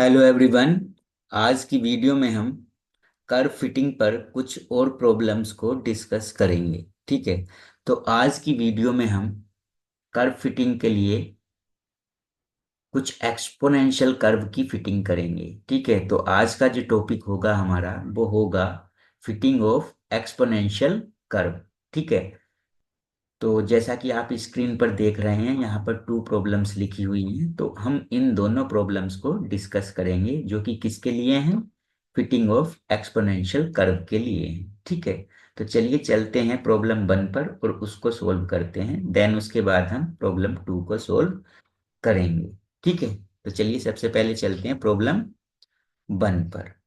Hello everyone. आज की video में हम कर्व फिटिंग पर कुछ और प्रॉब्लम्स को डिस्कस करेंगे। ठीक है। तो आज की वीडियो में हम कर्व फिटिंग के लिए कुछ एक्सपोनेंशियल कर्व की फिटिंग करेंगे। ठीक है। तो आज का जो टॉपिक होगा हमारा वो होगा फिटिंग ऑफ एक्सपोनेंशियल कर्व। ठीक है। तो जैसा कि आप स्क्रीन पर देख रहे हैं, यहाँ पर टू प्रॉब्लम्स लिखी हुई हैं। तो हम इन दोनों प्रॉब्लम्स को डिस्कस करेंगे जो कि किसके लिए हैं, फिटिंग ऑफ एक्सपोनेंशियल कर्व के लिए हैं। ठीक है। तो चलिए चलते हैं प्रॉब्लम 1 पर और उसको सोल्व करते हैं। देन उसके बाद हम प्रॉब्लम 2 को सोल्व करेंगे। ठीक है। तो चलिए सबसे पहले चलते हैं प्रॉब्लम 1 पर।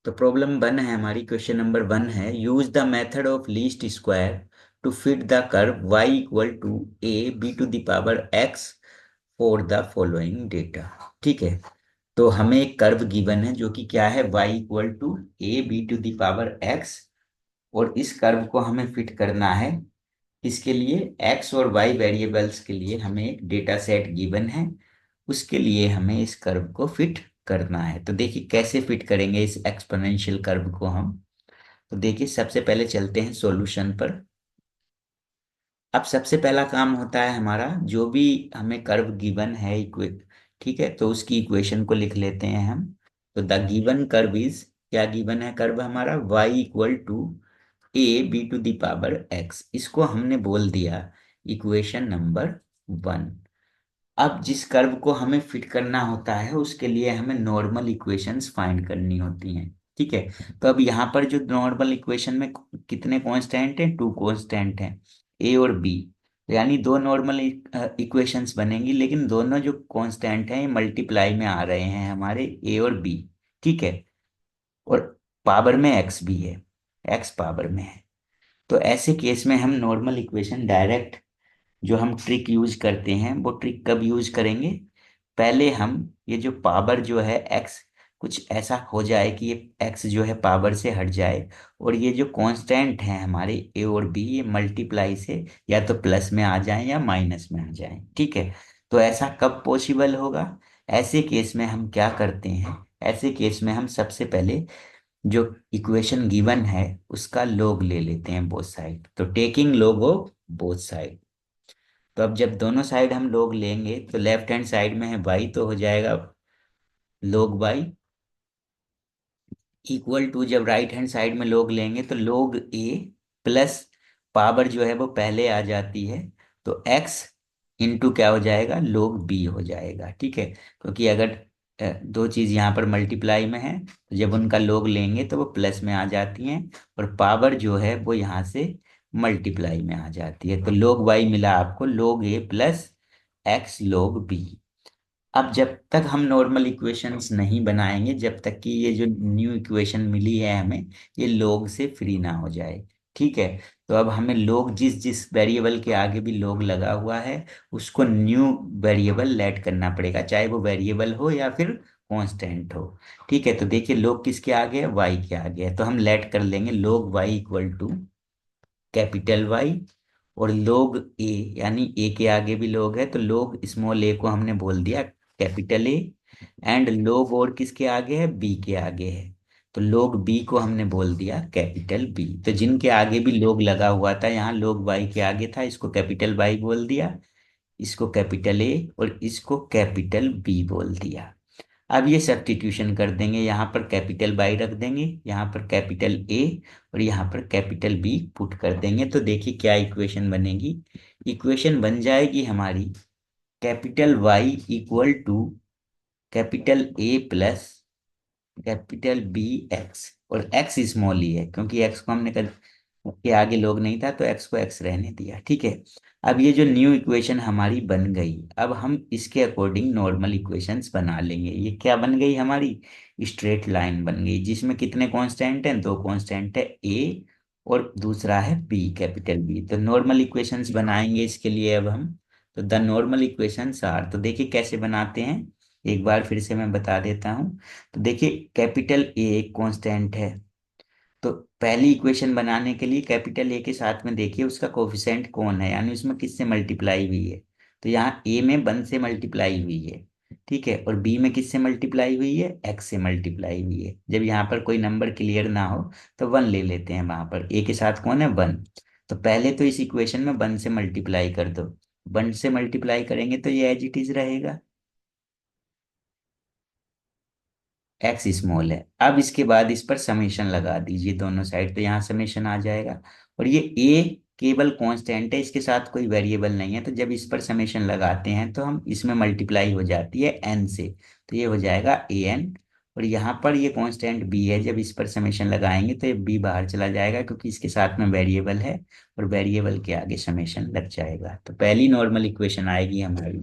तो प्रॉब्लम 1 है हमारी, क्वेश्चन नंबर 1 है, use the method of least square to fit the curve y equal to a b to the power x for the following data. ठीक है। तो हमें एक कर्व गिवन है जो कि क्या है, y equal to a b to the power x। और इस कर्व को हमें फिट करना है। इसके लिए x और y वेरिएबल्स के लिए हमें एक डेटा सेट गिवन है। उसके लिए हमें इस कर्व को फिट करना है। तो देखिए कैसे फिट करेंगे इस एक्सपोनेंशियल कर्व को हम। तो देखिए सबसे पहले चलते हैं सॉल्यूशन पर। अब सबसे पहला काम होता है हमारा, जो भी हमें कर्व गिवन है इक्वे ठीक है, तो उसकी इक्वेशन को लिख लेते हैं हम। तो द गिवन कर्व इज, क्या गिवन है कर्व हमारा, y equal to a b to the power x। इसको हमने बोल दिया इक्वेशन नंबर 1। अब जिस कर्व को हमें फिट करना होता है उसके लिए हमें नॉर्मल इक्वेशंस फाइंड करनी होती हैं। ठीक है। तो अब यहाँ पर जो नॉर्मल इक्वेशन में कितने कांस्टेंट हैं, टू कांस्टेंट हैं, ए और बी। यानी दो नॉर्मल इक्वेशंस बनेंगी, लेकिन दोनों जो कांस्टेंट हैं ये मल्टीप्लाई में आ रहे हैं हमारे, ए और बी। ठीक है। और पावर में एक्स भी है, एक्स पावर में है। तो ऐसे केस में हम नॉर्मल इक्वेशन डायरेक्ट, जो हम ट्रिक यूज करते हैं वो ट्रिक कब यूज करेंगे, पहले हम ये जो पावर जो है एक्स, कुछ ऐसा हो जाए कि ये एक्स जो है पावर से हट जाए और ये जो कांस्टेंट है हमारे ए और बी, ये मल्टीप्लाई से या तो प्लस में आ जाए या माइनस में आ जाए। ठीक है। तो ऐसा कब पॉसिबल होगा, ऐसे केस में हम क्या करते हैं, ऐसे केस में हम सबसे पहले जो इक्वेशन गिवन है उसका log ले लेते हैं बोथ साइड। तो taking log of both side. तो अब जब दोनों साइड हम लोग लेंगे तो लेफ्ट हैंड साइड में है y, तो हो जाएगा log y इक्वल टू, जब राइट हैंड साइड में लोग लेंगे तो log a प्लस पावर जो है वो पहले आ जाती है, तो x इंटू क्या हो जाएगा, log b हो जाएगा। ठीक है। क्योंकि अगर दो चीज यहाँ पर मल्टीप्लाई में है तो जब उनका log लेंगे तो वो प्लस में आ जाती हैं, और पावर जो है वो यहाँ से मल्टीप्लाई में आ जाती है। तो log y मिला आपको log a plus x log b। अब जब तक हम नॉर्मल इक्वेशंस नहीं बनाएंगे, जब तक कि ये जो न्यू इक्वेशन मिली है हमें, ये log से फ्री ना हो जाए। ठीक है। तो अब हमें log, जिस जिस वेरिएबल के आगे भी log लगा हुआ है उसको न्यू वेरिएबल लेट करना पड़ेगा, चाहे वो वेरिएबल हो या फिर कांस्टेंट हो। ठीक है। तो देखिए log किसके आगे है, y के आगे है, तो हम लेट कर लेंगे log y equal to capital Y और लोग ए, यानी ए के आगे भी लोग है तो लोग स्मॉल ए को हमने बोल दिया कैपिटल ए। एंड लोग और किसके आगे है, बी के आगे है, तो लोग बी को हमने बोल दिया कैपिटल बी। तो जिनके आगे भी लोग लगा हुआ था, यहाँ लोग वाई के आगे था, इसको कैपिटल वाई बोल दिया, इसको कैपिटल ए और इसको कैपिटल बी बोल दिया। अब ये सब्स्टिट्यूशन कर देंगे, यहाँ पर कैपिटल बाई रख देंगे, यहाँ पर कैपिटल ए और यहाँ पर कैपिटल बी पुट कर देंगे। तो देखिए क्या इक्वेशन बनेगी, इक्वेशन बन जाएगी हमारी capital Y equal to capital A plus capital B x. और एक्स स्मॉल ही है क्योंकि एक्स को हमने कर के आगे लोग नहीं था तो एक्स को एक्स रहने दिया। ठीक है। अब ये जो न्यू इक्वेशन हमारी बन गई, अब हम इसके अकॉर्डिंग नॉर्मल इक्वेशंस बना लेंगे। ये क्या बन गई हमारी, स्ट्रेट लाइन बन गई, जिसमें कितने कांस्टेंट हैं, दो कांस्टेंट है ए और दूसरा है बी कैपिटल बी। तो नॉर्मल इक्वेशंस बनाएंगे इसके लिए अब हम। तो द नॉर्मल इक्वेशंस आर, तो देखिए कैसे बनाते हैं, एक बार फिर से मैं बता देता हूँ। तो देखिए कैपिटल ए एक कांस्टेंट है, तो पहली इक्वेशन बनाने के लिए कैपिटल ए के साथ में देखिए उसका कोफिशिएंट कौन है, यानी उसमें किससे मल्टीप्लाई हुई है, तो यहाँ ए में 1 से मल्टीप्लाई हुई है, ठीक है, और बी में किससे मल्टीप्लाई हुई है, एक्स से मल्टीप्लाई हुई है। जब यहाँ पर कोई नंबर क्लियर ना हो तो 1 ले लेते हैं, वहां पर ए के साथ कौन है, 1। तो पहले तो इस इक्वेशन में 1 से मल्टीप्लाई कर दो, 1 से मल्टीप्लाई करेंगे तो ये एज इट इज रहेगा, एक्स स्मॉल है। अब इसके बाद इस पर समेशन लगा दीजिए दोनों साइड, तो यहाँ समेशन आ जाएगा। और ये ए केवल कांस्टेंट है, इसके साथ कोई वेरिएबल नहीं है, तो जब इस पर समेशन लगाते हैं तो हम इसमें मल्टीप्लाई हो जाती है एन से, तो ये हो जाएगा ए एन। और यहाँ पर ये कांस्टेंट बी है, जब इस पर समेशन लगाएंगे तो ये बी बाहर चला जाएगा, क्योंकि इसके साथ में वेरिएबल है, और वेरिएबल के आगे समेशन लग जाएगा। तो पहली नॉर्मल इक्वेशन आएगी हमारी,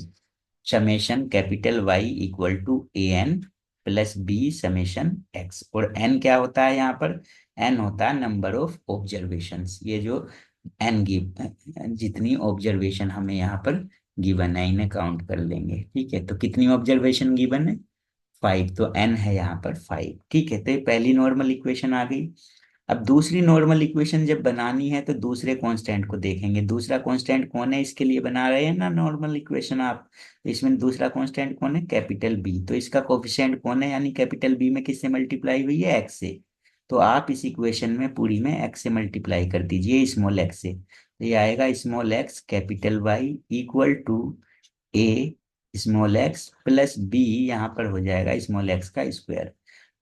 summation capital Y equal to a n plus b summation x. और एन क्या होता है यहाँ पर, एन होता है नंबर ऑफ ऑब्जर्वेशंस, ये जो एन गिव, जितनी ऑब्जर्वेशन हमें यहाँ पर गिवन है इन्हें काउंट कर लेंगे, ठीक है। तो कितनी ऑब्जर्वेशन गिवन है, 5, तो एन है यहाँ पर 5, ठीक है। तो ये पहली नॉर्मल इक्वेशन आ गई। अब दूसरी नॉर्मल इक्वेशन जब बनानी है तो दूसरे कांस्टेंट को देखेंगे, दूसरा कांस्टेंट कौन है, इसके लिए बना रहे हैं ना नॉर्मल इक्वेशन आप, तो इसमें दूसरा कांस्टेंट कौन है, कैपिटल बी। तो इसका कोफिशिएंट कौन है, यानी कैपिटल बी में किससे मल्टीप्लाई हुई है, एक्स से। तो आप इस इक्वेशन में पूरी में एक्स से मल्टीप्लाई कर दीजिए, स्मॉल एक्स से, तो ये आएगा small x capital Y equal to a small x plus b, यहाँ पर हो जाएगा स्मॉल एक्स का स्क्वायर।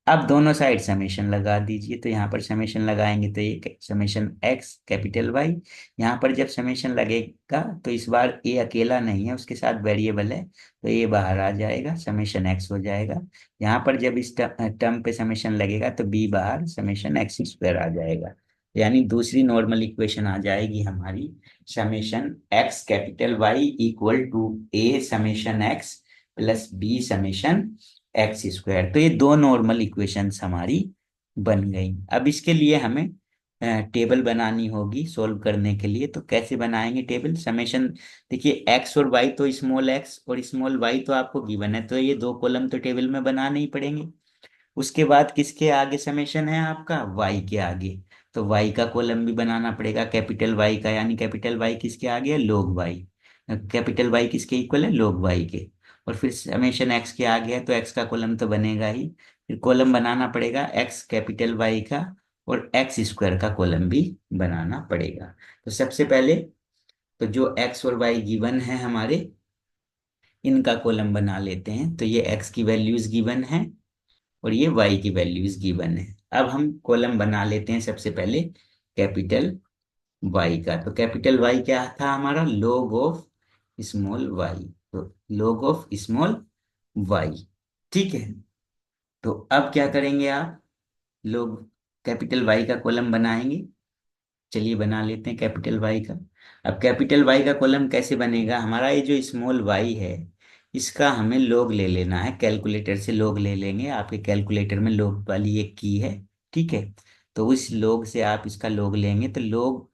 अब दोनों साइड समेशन लगा दीजिए, तो यहाँ पर समेशन लगाएंगे तो ये समेशन एक्स कैपिटल वाई, यहाँ पर जब समेशन लगेगा तो इस बार ए अकेला नहीं है, उसके साथ वेरिएबल है, तो ये बाहर आ जाएगा, समेशन एक्स हो जाएगा। यहाँ पर जब इस टर्म पे समेशन लगेगा तो बी बाहर, समेशन एक्स स्क्वायर आ जाएगा। यानी दूसरी नॉर्मल इक्वेशन आ जाएगी हमारी, summation x capital Y equal to a summation x plus b summation x square. तो ये दो नॉर्मल इक्वेशंस हमारी बन गई। अब इसके लिए हमें टेबल बनानी होगी सोल्व करने के लिए। तो कैसे बनाएंगे टेबल, समेशन, देखिए एक्स और वाई, तो स्मॉल एक्स और स्मॉल वाई तो आपको गिवन है, तो ये दो कॉलम तो टेबल में बनाने ही पड़ेंगे। उसके बाद किसके आगे समेशन है आपका, वाई के आगे, तो वाई का कॉलम भी बनाना पड़ेगा कैपिटल वाई का, यानी कैपिटल वाई किसके आगे है, लोग वाई, कैपिटल वाई किसके इक्वल है, लोग वाई के। और फिर समेशन एक्स के आगे है तो एक्स का कॉलम तो बनेगा ही, फिर कॉलम बनाना पड़ेगा एक्स कैपिटल वाई का, और एक्स स्क्वायर का कॉलम भी बनाना पड़ेगा। तो सबसे पहले तो जो एक्स और वाई गिवन है हमारे, इनका कॉलम बना लेते हैं। तो ये एक्स की वैल्यूज गिवन है और ये y की वैल्यूज गिवन है। अब हम कॉलम बना लेते हैं सबसे पहले कैपिटल y का। तो कैपिटल Y क्या था हमारा, log ऑफ स्मॉल y, तो log ऑफ स्मॉल y, ठीक है। तो अब क्या करेंगे आप, लोग कैपिटल Y का कॉलम बनाएंगे। चलिए बना लेते हैं कैपिटल वाई का। अब कैपिटल वाई का कॉलम कैसे बनेगा, हमारा ये जो स्मॉल वाई है इसका हमें लोग ले लेना है, कैलकुलेटर से लोग ले लेंगे, आपके कैलकुलेटर में लोग वाली एक की है, ठीक है। तो उस लोग से आप इसका लोग लेंगे, तो लोग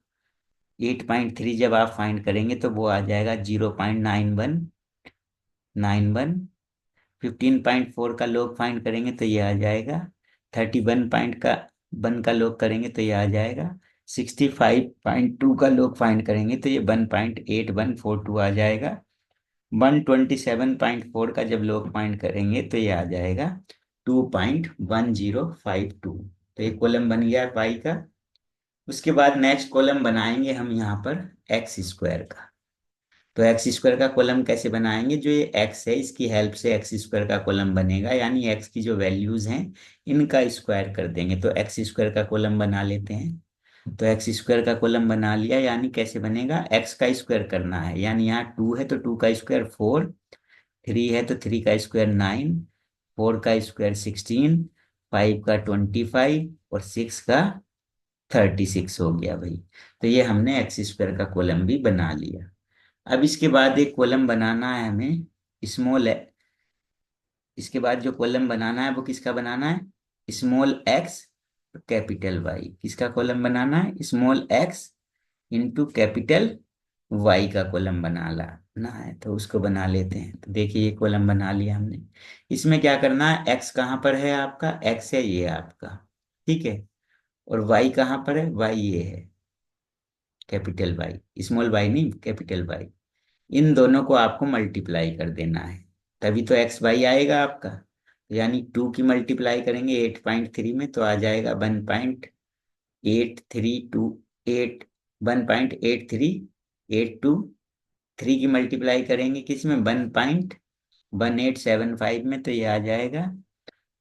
8.3 जब आप फाइंड करेंगे तो वो आ जाएगा 0.9191। 15.4 का लोग फाइंड करेंगे तो ये आ जाएगा, 31 पॉइंट का 1 का लोग करेंगे तो ये आ जाएगा, 65.2 का लोग फाइंड करेंगे तो ये 1.8142 आ जाएगा, 127.4 का जब लोग फाइंड करेंगे तो ये आ जाएगा 2.1052। तो ये कॉलम बन गया पाई का। उसके बाद नेक्स्ट कॉलम बनाएंगे हम यहाँ पर एक्स स्क्वायर का। तो एक्स स्क्वायर का कॉलम कैसे बनाएंगे, जो ये एक्स है इसकी हेल्प से एक्स स्क्वायर का कॉलम बनेगा, यानी एक्स की जो वैल्यूज हैं इनका स्क्वायर कर देंगे। तो एक्स स्क्वायर का कॉलम बना लेते हैं। तो एक्स स्क्वायर का कॉलम बना लिया, यानी कैसे बनेगा, एक्स का स्क्वायर करना है, यानी यहाँ 2 है तो 2 का स्क्वायर 4, 3 है तो 3 का स्क्वायर 9, 4 का स्क्वायर 16, 5 का 25 और 6 का 36 हो गया भाई। तो ये हमने एक्स स्क्वायर का कॉलम भी बना लिया। अब इसके बाद एक कॉलम बनाना है हमें, स्मॉल है, इसके बाद जो कॉलम बनाना है वो किसका बनाना है, स्मॉल एक्स कैपिटल वाई, किसका कॉलम बनाना है, small x into capital Y का कॉलम बनाना है। तो उसको बना लेते हैं। तो देखिए ये कॉलम बना लिया हमने। इसमें क्या करना है, एक्स कहाँ पर है आपका, एक्स है ये आपका, ठीक है। और वाई कहाँ पर है, वाई ये है, कैपिटल वाई, स्मॉल वाई नहीं, कैपिटल वाई। इन दोनों को आपको मल्टीप्लाई कर देना है, तभी तो एक्स वाई आएगा आपका। तो यानी 2 की मल्टीप्लाई करेंगे 8.3 में तो आ जाएगा 1.8328, 1.8382। 3 की मल्टीप्लाई करेंगे किस में, 1.1875 में तो ये आ जाएगा।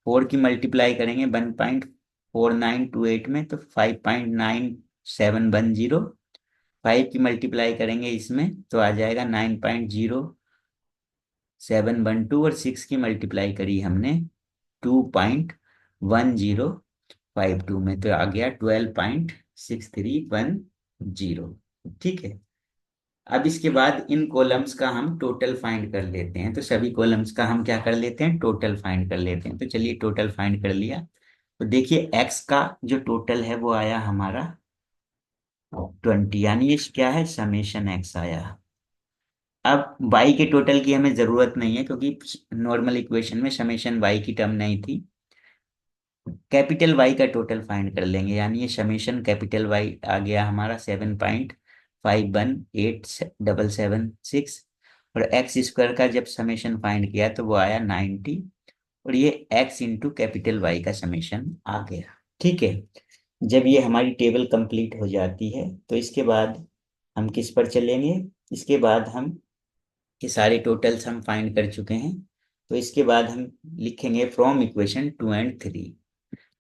4 की मल्टीप्लाई करेंगे 1.4928 में तो 5.9710। 5 की मल्टीप्लाई करेंगे इसमें तो आ जाएगा 9.0712। और 6 की मल्टीप्लाई करी हमने 2.1052 में तो आ गया 12.6310। ठीक है। अब इसके बाद इन कॉलम्स का हम टोटल फाइंड कर लेते हैं, तो सभी कॉलम्स का हम क्या कर लेते हैं, टोटल फाइंड कर लेते हैं। तो चलिए टोटल फाइंड कर लिया। तो देखिए एक्स का जो टोटल है वो आया हमारा 20, यानी ये क्या है, समेशन एक्स आया। अब वाई के टोटल की हमें जरूरत नहीं है क्योंकि नॉर्मल इक्वेशन में समेशन वाई की टर्म नहीं थी। कैपिटल वाई का टोटल फाइंड कर लेंगे, यानी ये समेशन कैपिटल वाई आ गया हमारा 7.518776। और एक्स स्क्वायर का जब समेशन फाइंड किया तो वो आया 90। और ये एक्स इंटू कैपिटल वाई का समेशन आ गया। ठीक है। जब ये हमारी टेबल कंप्लीट हो जाती है तो इसके बाद हम किस पर चलेंगे, इसके बाद हम ये सारे टोटल्स हम फाइंड कर चुके हैं। तो इसके बाद हम लिखेंगे from equation 2 and 3।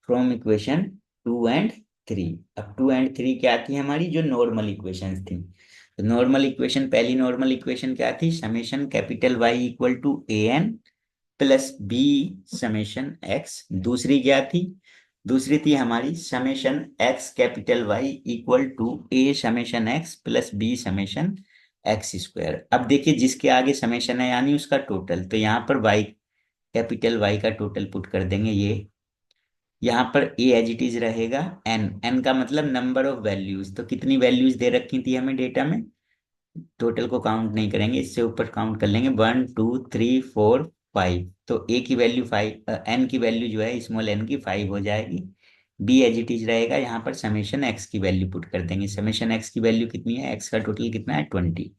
From equation 2 and 3। अब 2 एंड 3 क्या थी हमारी, जो नॉर्मल इक्वेशंस थी। तो नॉर्मल इक्वेशन, पहली नॉर्मल इक्वेशन क्या थी, summation capital Y equal to a n plus b summation x. दूसरी क्या थी, दूसरी थी हमारी summation x capital Y equal to a summation x plus b summation x square. अब देखिए जिसके आगे समेशन है यानी उसका टोटल, तो यहाँ पर वाई कैपिटल वाई का टोटल पुट कर देंगे ये। यहाँ पर ए एज इट इज रहेगा, एन, एन का मतलब नंबर ऑफ वैल्यूज। तो कितनी वैल्यूज दे रखी थी हमें डेटा में, टोटल को काउंट नहीं करेंगे, इससे ऊपर काउंट कर लेंगे, 1 2 3 4 5। तो ए की वैल्यू 5, एन की वैल्यू जो है स्मॉल एन की 5 हो जाएगी। बी एज इट इज रहेगा, यहाँ पर समेशन एक्स की वैल्यू पुट कर देंगे। समेशन एक्स की वैल्यू कितनी है, एक्स का टोटल कितना है 20।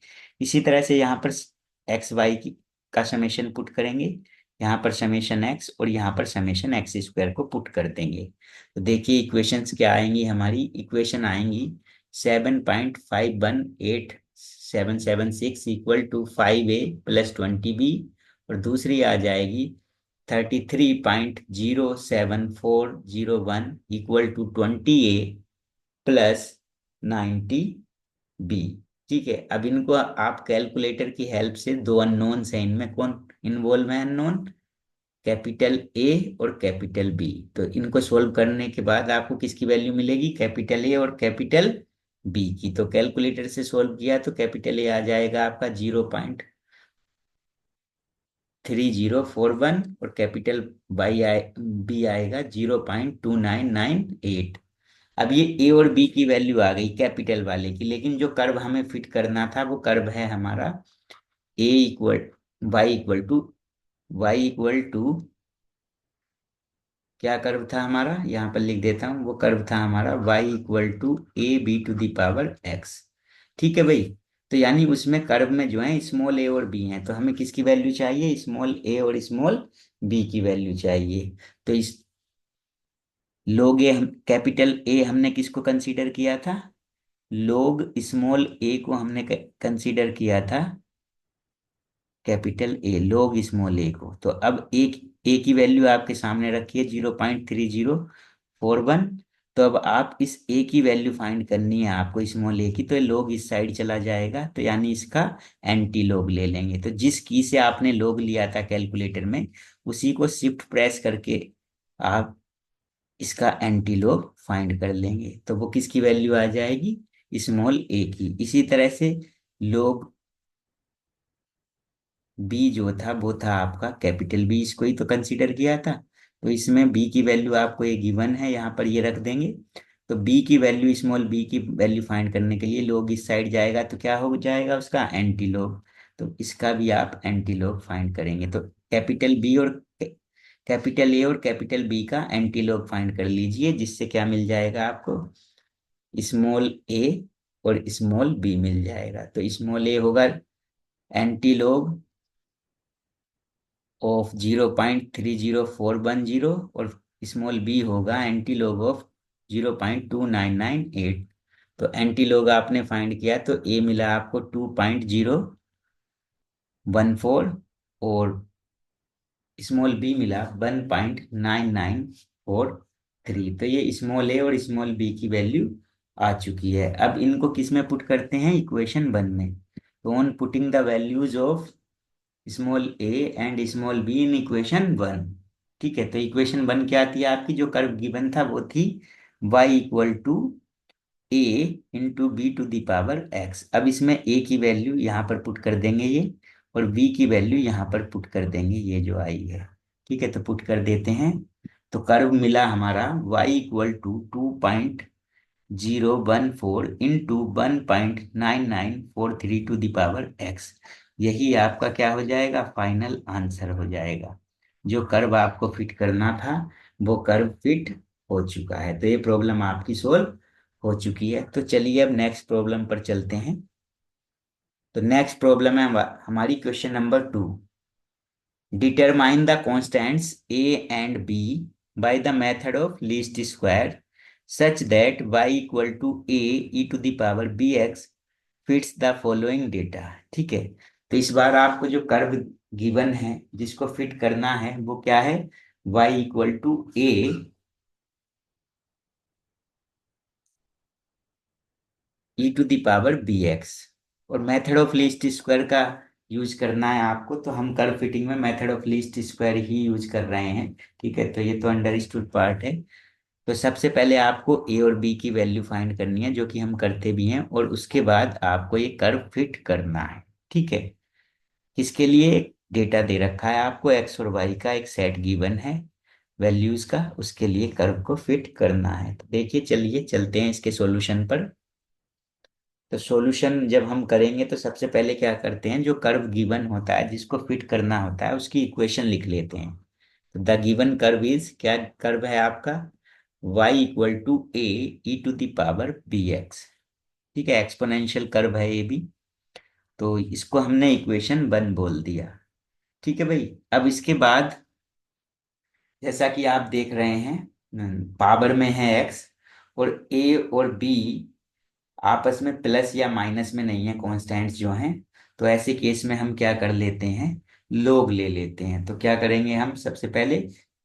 इसी तरह से यहाँ पर एक्स वाई की का समेशन पुट करेंगे, यहाँ पर समेशन एक्स और यहाँ पर समेशन एक्स स्क्वायर को पुट कर देंगे। तो देखिए इक्वेशंस क्या आएंगी हमारी, इक्वेशन आएंगी 7.518776 equal to 5a plus 20b। और दूसरी आ जाएगी 33.07401 equal to 20a plus 90b। ठीक है। अब इनको आप कैलकुलेटर की हेल्प से, दो अननोन है इनमें, कौन इन्वॉल्व है, अननोन कैपिटल ए और कैपिटल बी। तो इनको सोल्व करने के बाद आपको किसकी वैल्यू मिलेगी, कैपिटल ए और कैपिटल बी की। तो कैलकुलेटर से सोल्व किया तो कैपिटल ए आ जाएगा आपका 0.3041 और कैपिटल बी आएगा 0.2998। अब ये ए और बी की वैल्यू आ गई कैपिटल वाले की, लेकिन जो कर्व हमें फिट करना था वो कर्व है हमारा a equal y equal to, y equal to क्या कर्व था हमारा, यहाँ पर लिख देता हूँ, वो कर्व था हमारा y equal to a b to the power x। ठीक है भाई। तो यानी उसमें कर्व में जो है स्मॉल ए और बी हैं, तो हमें किसकी वैल्यू चाहिए, स्मॉल ए और स्मॉल बी की वैल्यू चाहिए। तो इस लोग ए, हम कैपिटल ए हमने किसको कंसीडर किया था, लोग स्मॉल ए को हमने कंसीडर किया था, कैपिटल ए लोग स्मॉल ए को। तो अब एक ए की वैल्यू आपके सामने रखी है 0.3041। तो अब आप इस ए की वैल्यू फाइंड करनी है आपको स्मॉल ए की, तो ये लोग इस साइड चला जाएगा, तो यानी इसका एंटी लोग ले लेंगे। तो जिस की से आपने लोग लिया था कैलकुलेटर में, उसी को शिफ्ट प्रेस करके आप इसका एंटी लोग फाइंड कर लेंगे, तो वो किसकी वैल्यू आ जाएगी, स्मॉल ए की। इसी तरह से लोग बी जो था वो था आपका कैपिटल बी, इसको ही तो कंसीडर किया था। तो इसमें बी की वैल्यू आपको ये गिवन है, यहाँ पर ये रख देंगे। तो बी की वैल्यू, स्मॉल बी की वैल्यू फाइंड करने के लिए लोग इस साइड जाएगा तो क्या हो जाएगा उसका एंटी लोग। तो इसका भी आप एंटी लोग फाइंड करेंगे। तो कैपिटल बी और कैपिटल ए और कैपिटल बी का एंटी लोग फाइंड कर लीजिए, जिससे क्या मिल जाएगा आपको, स्मॉल ए और स्मॉल बी मिल जाएगा। तो स्मॉल ए होगा एंटी लॉग ऑफ 0.30410 और स्मॉल बी होगा एंटी लॉग ऑफ 0.2998। तो एंटी लॉग आपने फाइंड किया तो ए मिला आपको 2.014 और स्मॉल बी मिला 1.9943। तो ये स्मॉल ए और स्मॉल बी की वैल्यू आ चुकी है। अब इनको किस में पुट करते हैं, इक्वेशन 1 में। तो on putting the values of small A and small be in equation 1। ठीक है, तो इक्वेशन 1 क्या थी आपकी, जो कर्व गिवन था वो थी y equal to a into b to the power x. अब इसमें ए की वैल्यू यहाँ पर पुट कर देंगे ये, और बी की वैल्यू यहाँ पर पुट कर देंगे ये जो आई है। ठीक है, तो पुट कर देते हैं। तो कर्व मिला हमारा y equal to 2.014 into 1.9943 to the power x. यही आपका क्या हो जाएगा, फाइनल आंसर हो जाएगा। जो कर्व आपको फिट करना था वो कर्व फिट हो चुका है। तो ये प्रॉब्लम आपकी सोल्व हो चुकी है। तो चलिए अब नेक्स्ट प्रॉब्लम पर चलते हैं। तो नेक्स्ट प्रॉब्लम है हमारी question number 2। Determine the constants a and b by the method of least square such that y equal to a e to the power b x fits the following data. ठीक है, तो इस बार आपको जो curve given है जिसको fit करना है वो क्या है, y equal to a e to the power b x, और मेथड ऑफ लीस्ट स्क्वायर का यूज करना है आपको। तो हम कर्व फिटिंग में मेथड ऑफ लीस्ट स्क्वायर ही यूज कर रहे हैं। ठीक है, तो ये तो अंडरस्टूड पार्ट है। तो सबसे पहले आपको ए और बी की वैल्यू फाइंड करनी है, जो कि हम करते भी हैं, और उसके बाद आपको ये कर्व फिट करना है। ठीक है, इसके लिए डेटा दे रखा है आपको, एक्स और वाई का एक सेट गिवन है वैल्यूज का, उसके लिए कर्व को फिट करना है। तो देखिए, चलिए चलते हैं इसके सॉल्यूशन पर। तो सॉल्यूशन जब हम करेंगे तो सबसे पहले क्या करते हैं, जो कर्व गिवन होता है जिसको फिट करना होता है उसकी इक्वेशन लिख लेते हैं। तो द गिवन कर्व इज, क्या कर्व है आपका, y equal to a e to the power b x. ठीक है, एक्सपोनेंशियल कर्व है ये भी। तो इसको हमने इक्वेशन 1 बोल दिया। ठीक है भाई, अब इसके बाद जैसा कि आप देख रहे हैं पावर में है x, और a और b आपस में प्लस या माइनस में नहीं है, कॉन्स्टेंट्स जो हैं। तो ऐसे केस में हम क्या कर लेते हैं, लोग ले लेते हैं। तो क्या करेंगे हम, सबसे पहले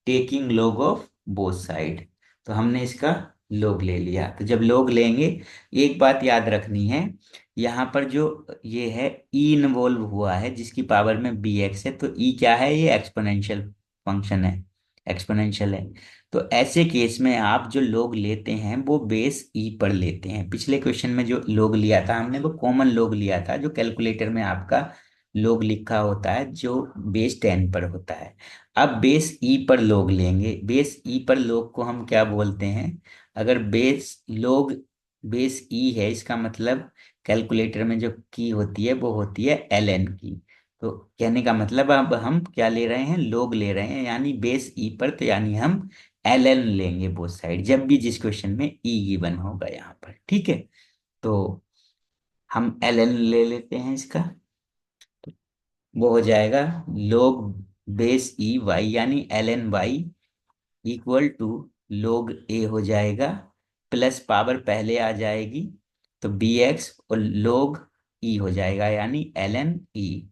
टेकिंग लोग ऑफ बोथ साइड। तो हमने इसका लोग ले लिया। तो जब लोग लेंगे, एक बात याद रखनी है, यहाँ पर जो ये है ई इन्वॉल्व हुआ है जिसकी पावर में बी एक्स है, तो ई क्या है, ये एक्सपोनेंशियल फंक्शन है, एक्सपोनेंशियल है। तो ऐसे केस में आप जो लोग लेते हैं वो बेस ई पर लेते हैं। पिछले क्वेश्चन में जो लोग लिया था हमने वो कॉमन लोग लिया था, जो कैलकुलेटर में आपका लोग लिखा होता है जो बेस 10 पर होता है। अब बेस ई पर लोग लेंगे। बेस ई पर लोग को हम क्या बोलते हैं, अगर बेस ई है, इसका मतलब कैलकुलेटर में जो की होती है वो होती है ln की। तो कहने का मतलब अब हम क्या ले रहे हैं, लोग ले रहे हैं, यानी बेस ई पर, तो यानी हम ln लेंगे बोथ साइड, जब भी जिस क्वेश्चन में ई गिवन होगा यहाँ पर। ठीक है, तो हम ln ले लेते हैं इसका। वो हो जाएगा लोग बेस ई वाई, यानी ln वाई इक्वल टू लोग ए हो जाएगा, प्लस पावर पहले आ जाएगी तो बी एक्स, और लोग ई हो जाएगा यानी ln ई।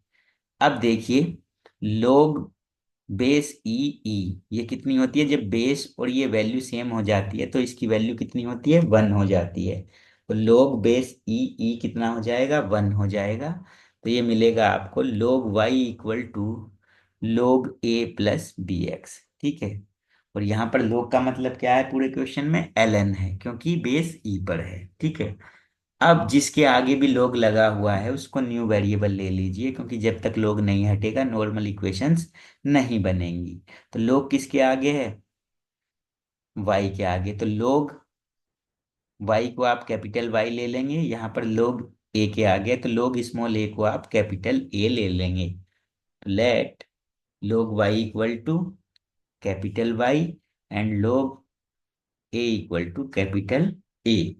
अब देखिए, लोग बेस ई ई ये कितनी होती है, जब बेस और ये वैल्यू सेम हो जाती है तो इसकी वैल्यू कितनी होती है, 1 हो जाती है। तो लोग बेस ई ई कितना हो जाएगा, 1 हो जाएगा। तो ये मिलेगा आपको लोग वाई इक्वल टू लोग ए प्लस बी एक्स। ठीक है, और यहाँ पर लोग का मतलब क्या है, पूरे क्वेश्चन में ln है क्योंकि बेस ई पर है। ठीक है, अब जिसके आगे भी लोग लगा हुआ है उसको न्यू वेरिएबल ले लीजिए, क्योंकि जब तक लोग नहीं हटेगा नॉर्मल इक्वेशंस नहीं बनेंगी। तो लोग किसके आगे है, y के आगे। तो लोग y को आप कैपिटल Y ले लेंगे, यहाँ पर लोग a के आगे, तो लोग स्मॉल a को आप कैपिटल A ले लेंगे। तो let log y equal to capital Y and log a equal to capital A।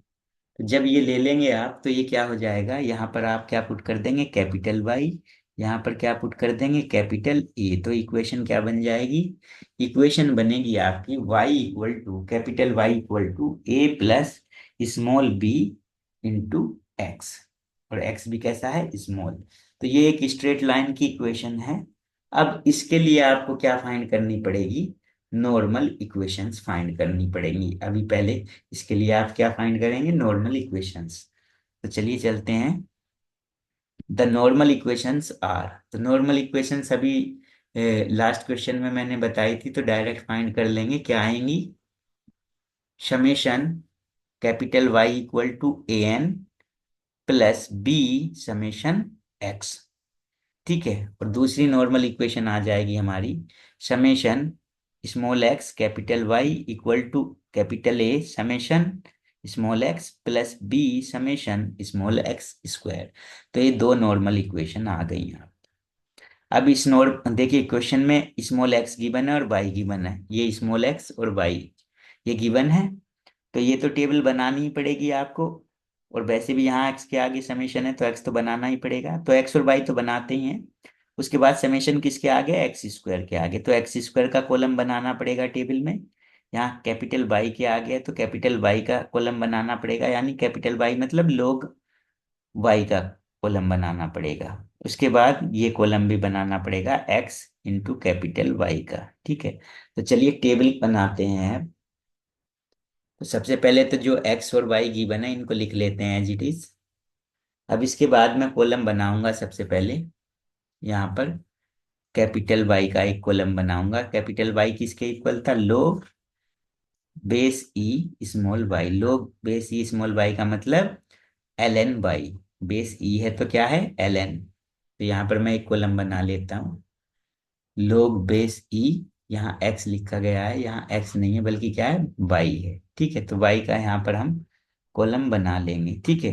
तो जब ये ले लेंगे आप तो ये क्या हो जाएगा, यहाँ पर आप क्या पुट कर देंगे, कैपिटल वाई यहाँ पर क्या पुट कर देंगे, कैपिटल ए। तो इक्वेशन क्या बन जाएगी, इक्वेशन बनेगी आपकी y equal to, capital Y equal to a plus small b into x. और एक्स भी कैसा है, स्मॉल। तो ये एक स्ट्रेट लाइन की इक्वेशन है। अब इसके लिए आपको क्या फाइंड करनी पड़ेगी, नॉर्मल इक्वेशंस फाइंड करनी पड़ेंगी। अभी पहले इसके लिए आप क्या फाइंड करेंगे, नॉर्मल इक्वेशंस। तो चलिए चलते हैं। द नॉर्मल इक्वेशंस आर, तो नॉर्मल इक्वेशंस अभी लास्ट क्वेश्चन में मैंने बताई थी, तो डायरेक्ट फाइंड कर लेंगे। क्या आएंगी, summation capital Y equal to a n plus b summation x. ठीक है। और दूसरी नॉर्मल इक्वेशन आ जाएगी हमारी, summation small x capital Y equal to capital A summation small x plus b summation small x square. तो ये दो नॉर्मल इक्वेशन आ गई हैं। अब इस नोड देखिए, क्वेश्चन में स्मॉल एक्स गिवन है और वाई गिवन है, ये स्मॉल एक्स और वाई ये गिवन है। तो ये तो टेबल बनानी ही पड़ेगी आपको। और वैसे भी यहाँ एक्स के आगे समेशन है तो एक्स तो बनाना ही पड़ेगा, तो एक्स और वाई तो बनाते ही हैं। उसके बाद समेशन किसके आगे, एक्स स्क्वायर के आगे, तो एक्स स्क्वायर का कॉलम बनाना पड़ेगा टेबल में। यहाँ कैपिटल वाई के आगे है तो कैपिटल वाई का कॉलम बनाना पड़ेगा, यानी कैपिटल वाई मतलब लोग वाई का कॉलम बनाना पड़ेगा। उसके बाद ये कॉलम भी बनाना पड़ेगा एक्स इंटू कैपिटल वाई का। ठीक है। तो चलिए टेबल बनाते हैं। तो सबसे पहले तो जो एक्स और वाई गिवन है इनको लिख लेते हैं एज इट इज। अब इसके बाद मैं कॉलम बनाऊंगा सबसे पहले, यहाँ पर कैपिटल वाई का एक कॉलम बनाऊंगा। कैपिटल वाई किसके इक्वल था, लोग बेस ई स्मॉल वाई। लोग बेस ई स्मॉल वाई का मतलब एल एन वाई। बेस ई है तो क्या है, एल एन। तो यहाँ पर मैं एक कॉलम बना लेता हूँ, लोग बेस ई। यहाँ एक्स लिखा गया है, यहाँ एक्स नहीं है बल्कि क्या है, वाई है। ठीक है। तो वाई का यहाँ पर हम कॉलम बना लेंगे। ठीक है।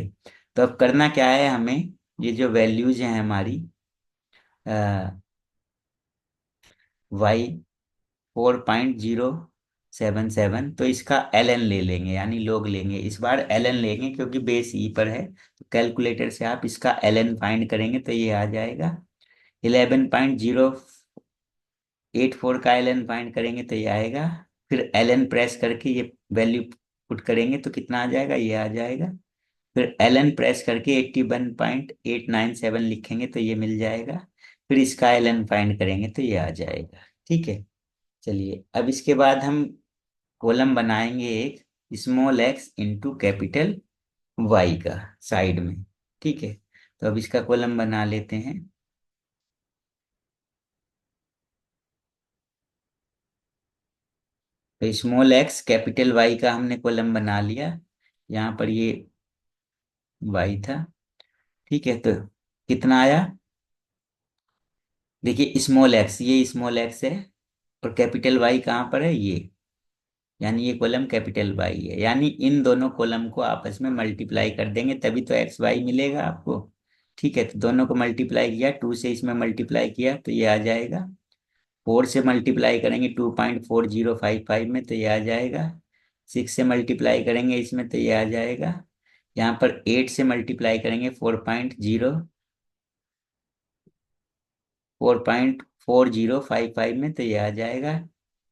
तो अब करना क्या है हमें, ये जो वैल्यूज हैं हमारी वाई 4.077, तो इसका एल एन ले लेंगे, यानी लोग लेंगे। इस बार एल एन लेंगे क्योंकि बेस ई पर है। तो कैलकुलेटर से आप इसका एल एन फाइंड करेंगे तो ये आ जाएगा 11.084 का एल एन फाइंड करेंगे तो ये आएगा। फिर एल एन प्रेस करके ये वैल्यू पुट करेंगे तो कितना आ जाएगा, ये आ जाएगा। फिर एल एन प्रेस करके 81.897 लिखेंगे तो ये मिल जाएगा। फिर इसका एल एन फाइंड करेंगे तो ये आ जाएगा। ठीक है। चलिए अब इसके बाद हम कॉलम बनाएंगे एक, small x into capital Y का साइड में। ठीक है। तो अब इसका कॉलम बना लेते हैं। तो स्मॉल एक्स कैपिटल वाई का हमने कॉलम बना लिया। यहाँ पर ये वाई था। ठीक है। तो कितना आया, देखिए स्मॉल एक्स, ये स्मॉल एक्स है और कैपिटल वाई कहाँ पर है, ये, यानी ये कॉलम कैपिटल वाई है। यानी इन दोनों कॉलम को आपस में मल्टीप्लाई कर देंगे तभी तो एक्स वाई मिलेगा आपको। ठीक है। तो दोनों को मल्टीप्लाई किया, 2 से इसमें मल्टीप्लाई किया तो ये आ जाएगा। 4 से मल्टीप्लाई करेंगे 2.4055 में तो ये आ जाएगा। 6 से मल्टीप्लाई करेंगे इसमें तो ये आ जाएगा। यहाँ पर 8 से मल्टीप्लाई करेंगे 4.4055 में तो ये आ जाएगा।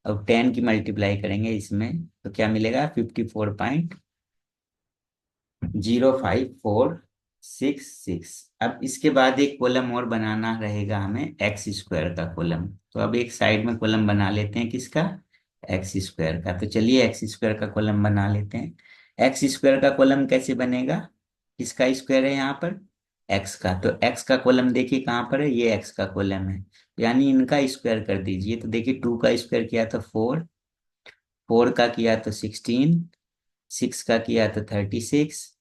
अब 10 की मल्टीप्लाई करेंगे इसमें तो क्या मिलेगा, 54.05466। अब इसके बाद एक कॉलम और बनाना रहेगा हमें, एक्स स्क्वायर का कॉलम। तो अब एक साइड में कॉलम बना लेते हैं, किसका, एक्स स्क्वायर का। तो चलिए एक्स स्क्वायर का कॉलम बना लेते हैं। एक्स स्क्वायर का कॉलम कैसे बनेगा, किसका स्क्वायर है यहाँ पर, एक्स का। तो एक्स का कॉलम देखिए कहाँ पर है, ये एक्स का कॉलम है, यानी इनका स्क्वायर कर दीजिए। तो देखिए 2 का स्क्वायर किया तो 4, 4 का किया तो 16, 6 का किया तो 36,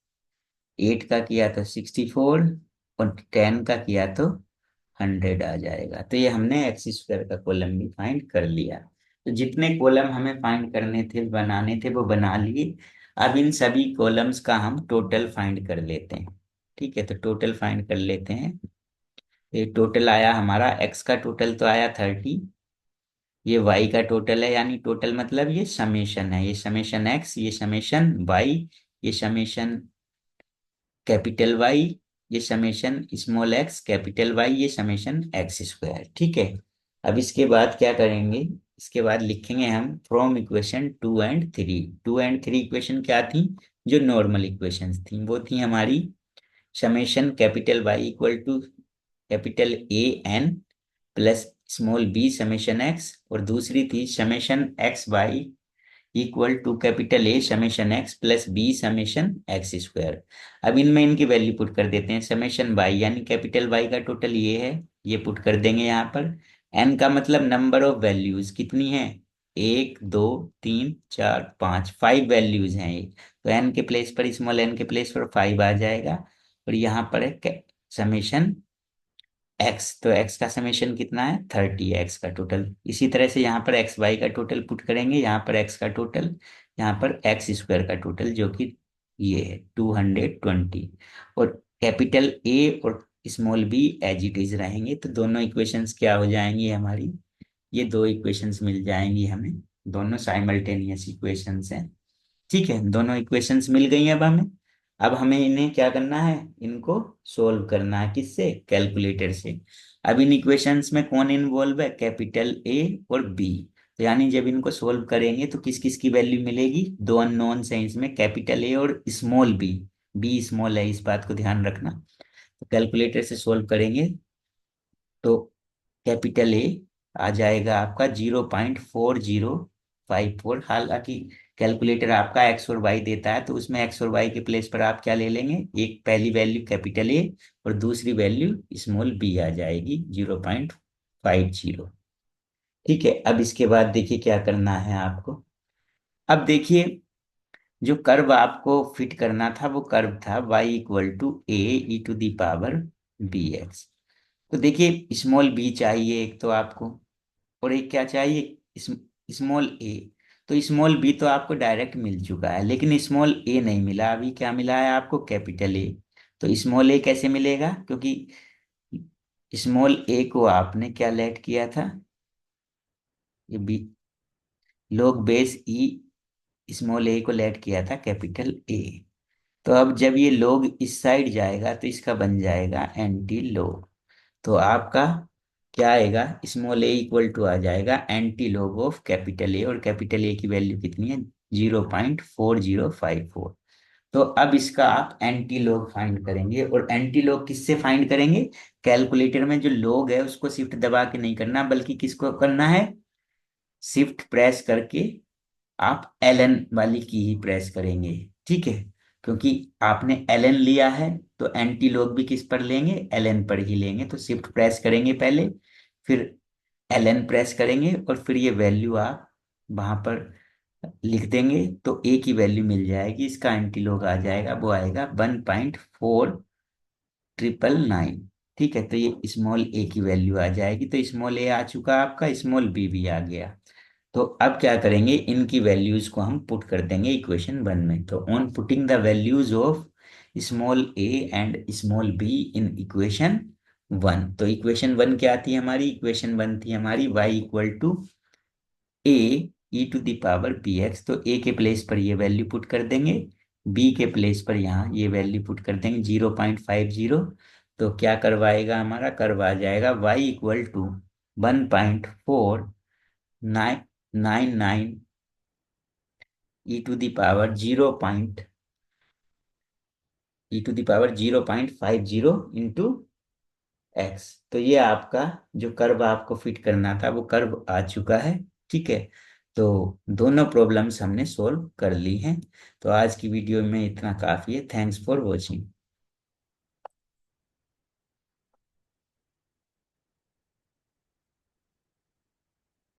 8 का किया तो 64 और 10 का किया तो 100 आ जाएगा। तो ये हमने एक्स स्क्वायर का कॉलम भी फाइंड कर लिया। तो जितने कॉलम हमें फाइंड करने थे, बनाने थे, वो बना लिए। अब इन सभी कॉलम्स का हम टोटल फाइंड कर लेते हैं। ठीक है। तो टोटल फाइंड कर लेते हैं। ये टोटल आया हमारा, एक्स का टोटल तो आया 30, ये वाई का टोटल है, यानी टोटल मतलब ये समेशन है, ये समेशन एक्स, ये समेशन वाई, ये समेशन कैपिटल वाई ये summation small x capital Y, ये समेशन एक्स स्क्वायर। ठीक है, अब इसके बाद क्या करेंगे, इसके बाद लिखेंगे हम from equation 2 and 3। 2 and 3 equation क्या थी, जो नॉर्मल इक्वेशंस थी, वो थी हमारी summation capital Y equal to capital A n plus small b summation x, और दूसरी थी summation x y equal to capital A summation x plus b summation x square. अब इनमें इनकी वैल्यू पुट कर देते हैं। समेशन वाई यानी कैपिटल वाई का टोटल ये है, ये पुट कर देंगे यहाँ पर। एन का मतलब नंबर ऑफ वैल्यूज कितनी है, 1 2 3 4 5, 5 वैल्यूज हैं ये। तो एन के प्लेस पर, स्मॉल एन के प्लेस पर 5 आ जाएगा। और यहाँ पर है समेशन एक्स, तो एक्स का समेशन कितना है 30, एक्स का टोटल। इसी तरह से यहाँ पर एक्स वाई का टोटल पुट करेंगे, यहाँ पर एक्स का टोटल, यहाँ पर एक्स स्क्वायर का टोटल, जो कि ये है 220। और कैपिटल ए और small b as it is रहेंगे, तो दोनों इक्वेशंस क्या हो जाएंगी हमारी, ये दो इक्वेशंस मिल जाएंगी हमें, दोनों साइमल्टेनियस इक्वेशंस हैं। ठीक है, दोनों इक्वेशंस मिल गई हैं अब हमें इन्हें क्या करना है, इनको सोल्व करना है, किससे, कैलकुलेटर से। अब इन इक्वेशंस में कौन इन्वॉल्व है, कैपिटल ए और बी। तो यानी जब इनको सोल्व करेंगे तो किस किस की वैल्यू मिलेगी, दो अननोन्स हैं इसमें, कैपिटल ए और स्मॉल बी। बी स्मॉल है, इस बात को ध्यान रखना। तो कैलकुलेटर से सोल्व करेंगे तो कैपिटल ए आ जाएगा आपका 0.4054। हालांकि कैलकुलेटर आपका एक्स और वाई देता है, तो उसमें एक्स और वाई के प्लेस पर आप क्या ले लेंगे, एक पहली वैल्यू कैपिटल ए और दूसरी वैल्यू स्मॉल बी आ जाएगी 0.50। ठीक है, अब इसके बाद देखिए क्या करना है आपको। अब देखिए, जो कर्व आपको फिट करना था वो कर्व था y equal to a e to the power b x. तो देखिए स्मॉल बी चाहिए एक तो आपको, और एक क्या चाहिए, स्मॉल ए। तो स्मॉल बी तो आपको डायरेक्ट मिल चुका है, लेकिन स्मॉल ए नहीं मिला, अभी क्या मिला है आपको, कैपिटल ए। तो स्मॉल ए कैसे मिलेगा, क्योंकि स्मॉल ए को आपने क्या लेट किया था, ये बी लोग बेस ई, स्मॉल ए को लेट किया था कैपिटल ए। तो अब जब ये लोग इस साइड जाएगा तो इसका बन जाएगा एंटी लोग। तो आपका क्या आएगा, स्मॉल ए इक्वल टू आ जाएगा anti log of capital A, और कैपिटल ए की वैल्यू कितनी है 0.4054। तो अब इसका आप एंटी लॉग फाइंड करेंगे, और एंटी लॉग किससे फाइंड करेंगे, कैलकुलेटर में जो लॉग है उसको शिफ्ट दबा के नहीं करना, बल्कि किसको करना है, शिफ्ट प्रेस करके आप एलन वाली की ही प्रेस करेंगे। ठीक है, क्योंकि आपने एलन लिया है, तो एंटी लॉग भी किस पर लेंगे, एलन पर ही लेंगे। तो शिफ्ट प्रेस करेंगे पहले, फिर एलन प्रेस करेंगे, और फिर ये वैल्यू आप वहां पर लिख देंगे, तो ए की वैल्यू मिल जाएगी, इसका एंटी लॉग आ जाएगा, वो आएगा 1.4999। ठीक है, तो ये स्मॉल ए की वैल्यू आ जाएगी, तो स्मॉल ए आ चुका आपका, स्मॉल बी भी आ गया। तो अब क्या करेंगे, इनकी वैल्यूज को हम पुट कर देंगे इक्वेशन 1 में। तो on putting the values of small A and small be in equation 1, तो इक्वेशन 1 क्या थी हमारी, इक्वेशन 1 थी हमारी y equal to a e to the power p x. तो ए के प्लेस पर ये वैल्यू पुट कर देंगे, बी के प्लेस पर यहाँ ये वैल्यू पुट कर देंगे 0.50। तो क्या करवाएगा, हमारा करवा जाएगा y equal to 1.4999 e to the power 0.50 into x. तो ये आपका जो कर्व आपको फिट करना था वो कर्व आ चुका है। ठीक है, तो दोनों प्रॉब्लम्स हमने सोल्व कर ली हैं। तो आज की वीडियो में इतना काफ़ी है। Thanks for watching.